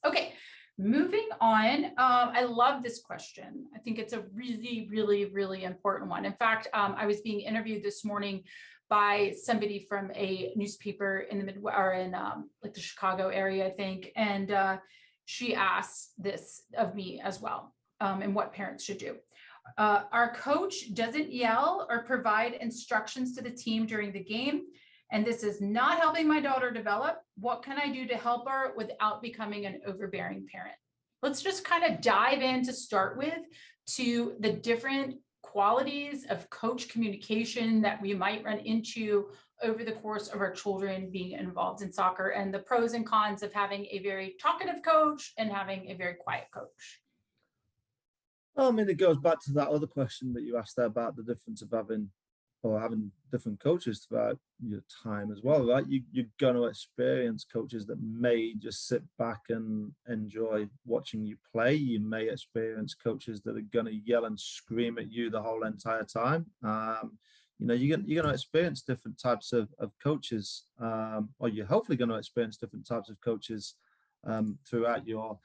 Okay, moving on. I love this question. I think it's a really, really, really important one. In fact, I was being interviewed this morning by somebody from a newspaper in the Midwest or in like the Chicago area, I think. And she asked this of me as well, and what parents should do. Our coach doesn't yell or provide instructions to the team during the game, and this is not helping my daughter develop. What can I do to help her without becoming an overbearing parent? Let's just kind of dive in to start with to the different qualities of coach communication that we might run into over the course of our children being involved in soccer, and the pros and cons of having a very talkative coach and having a very quiet coach. Well, I mean, it goes back to that other question that you asked there about the difference of having different coaches throughout your time as well, right? You're going to experience coaches that may just sit back and enjoy watching you play. You may experience coaches that are going to yell and scream at you the whole entire time. You're going to experience different types of coaches, or you're hopefully going to experience different types of coaches throughout your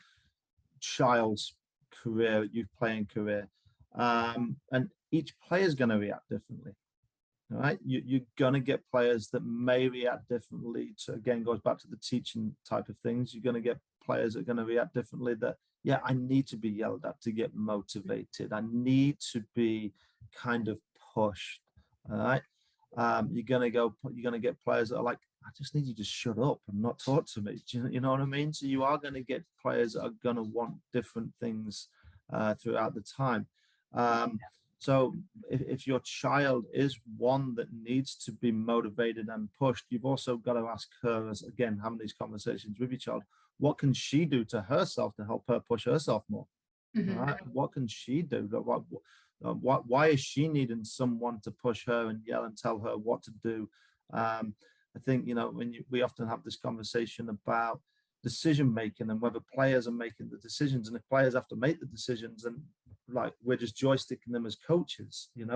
child's career, youth playing career. And each player is going to react differently. All right, you're going to get players that may react differently. So again, goes back to the teaching type of things. You're going to get players that are going to react differently. That, yeah, I need to be yelled at to get motivated. I need to be kind of pushed. All right, you're going to get players that are like, I just need you to shut up and not talk to me. You know what I mean? So you are going to get players that are going to want different things throughout the time. So if your child is one that needs to be motivated and pushed, you've also got to ask her, as again, having these conversations with your child, what can she do to herself to help her push herself more? Mm-hmm. All right? What can she do? Why is she needing someone to push her and yell and tell her what to do? I think, we often have this conversation about decision making and whether players are making the decisions, and if players have to make the decisions, and like we're just joysticking them as coaches, and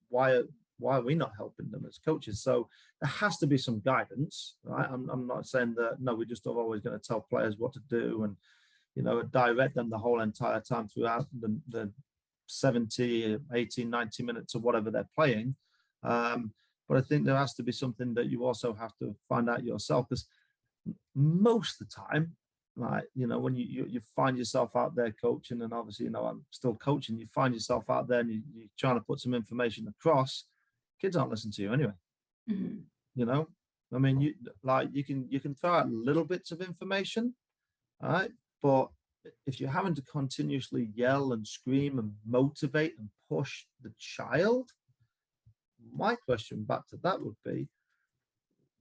why are we not helping them as coaches? So there has to be some guidance, right? I'm not saying that no, we're just always going to tell players what to do and direct them the whole entire time throughout the 70, 18, 90 minutes or whatever they're playing. But I think there has to be something that you also have to find out yourself, because most of the time, like, when you find yourself out there coaching, and obviously, I'm still coaching, you find yourself out there and you're trying to put some information across, kids aren't listening to you anyway. Mm-hmm. I mean, you can throw out little bits of information, all right? But if you're having to continuously yell and scream and motivate and push the child, my question back to that would be,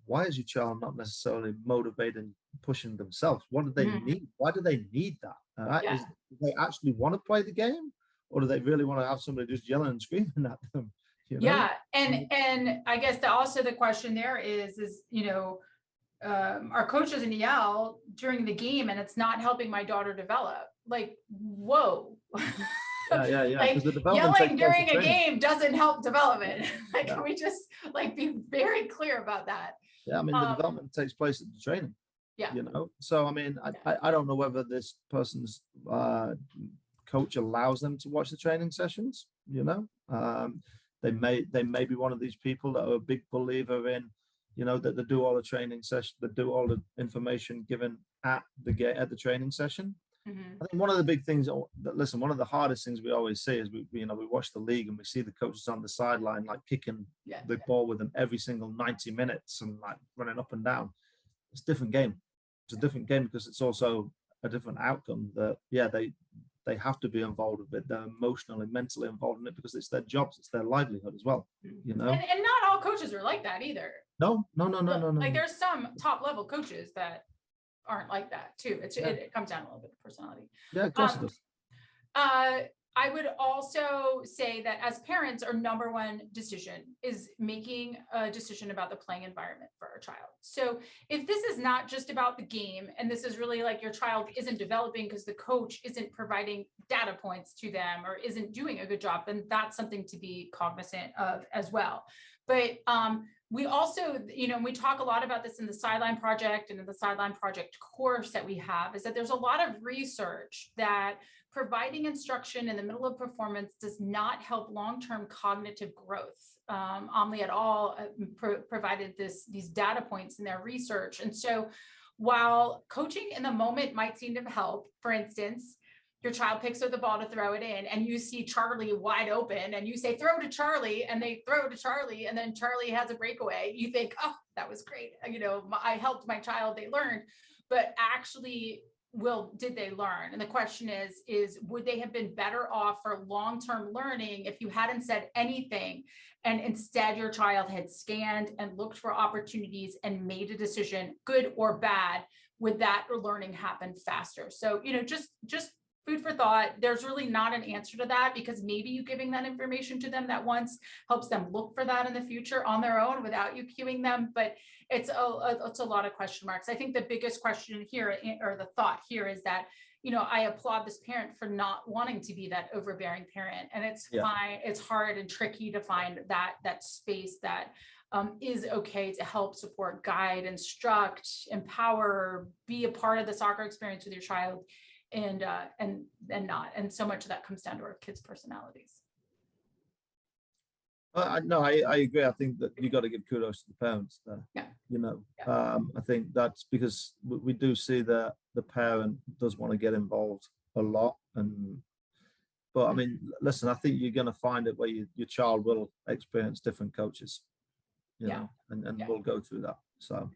why is your child not necessarily motivating, pushing themselves? What do they need? Why do they need that? Right? Yeah. Do they actually want to play the game, or do they really want to have somebody just yelling and screaming at them? Yeah, and I guess also the question there is our coach doesn't yell during the game, and it's not helping my daughter develop. Like, whoa. Yeah. Like, yelling during a game doesn't help development. Can we just be very clear about that? Yeah, I mean, the development takes place at the training. Yeah. So I mean, I don't know whether this person's coach allows them to watch the training sessions. They may be one of these people that are a big believer in, that they do all the training session, that do all the information given at the training session. Mm-hmm. I think one of the big things one of the hardest things we always see is we watch the league and we see the coaches on the sideline, like kicking the ball with them every single 90 minutes and like running up and down. It's a different game. It's a different game because it's also a different outcome that, they have to be involved with it. They're emotionally, mentally involved in it because it's their jobs, it's their livelihood as well. And not all coaches are like that either. No. Like, there's some top level coaches that aren't like that too. It comes down a little bit to personality. Yeah, of course it does. I would also say that as parents, our number one decision is making a decision about the playing environment for our child. So if this is not just about the game, and this is really like your child isn't developing because the coach isn't providing data points to them or isn't doing a good job, then that's something to be cognizant of as well. But We also, we talk a lot about this in the Sideline Project and in the Sideline Project course that we have, is that there's a lot of research that providing instruction in the middle of performance does not help long-term cognitive growth. Omni et al. Provided these data points in their research. And so while coaching in the moment might seem to help, for instance, your child picks up the ball to throw it in and you see Charlie wide open and you say, throw to Charlie, and they throw to Charlie, and then Charlie has a breakaway. You think, oh, that was great. I helped my child, they learned, but actually, did they learn? And the question is would they have been better off for long-term learning if you hadn't said anything and instead your child had scanned and looked for opportunities and made a decision, good or bad? Would that learning happen faster? So, just food for thought. There's really not an answer to that, because maybe you giving that information to them that once helps them look for that in the future on their own without you cueing them. But it's a lot of question marks. I think the biggest question here, or the thought here, is that, I applaud this parent for not wanting to be that overbearing parent. And it's fine. It's hard and tricky to find that space that is okay to help support, guide, instruct, empower, be a part of the soccer experience with your child. And not. And so much of that comes down to our kids' personalities. No, I agree. I think that you got to give kudos to the parents there. Yeah. I think that's because we do see that the parent does want to get involved a lot. But I mean, listen, I think you're going to find it where your child will experience different coaches, and we'll go through that. So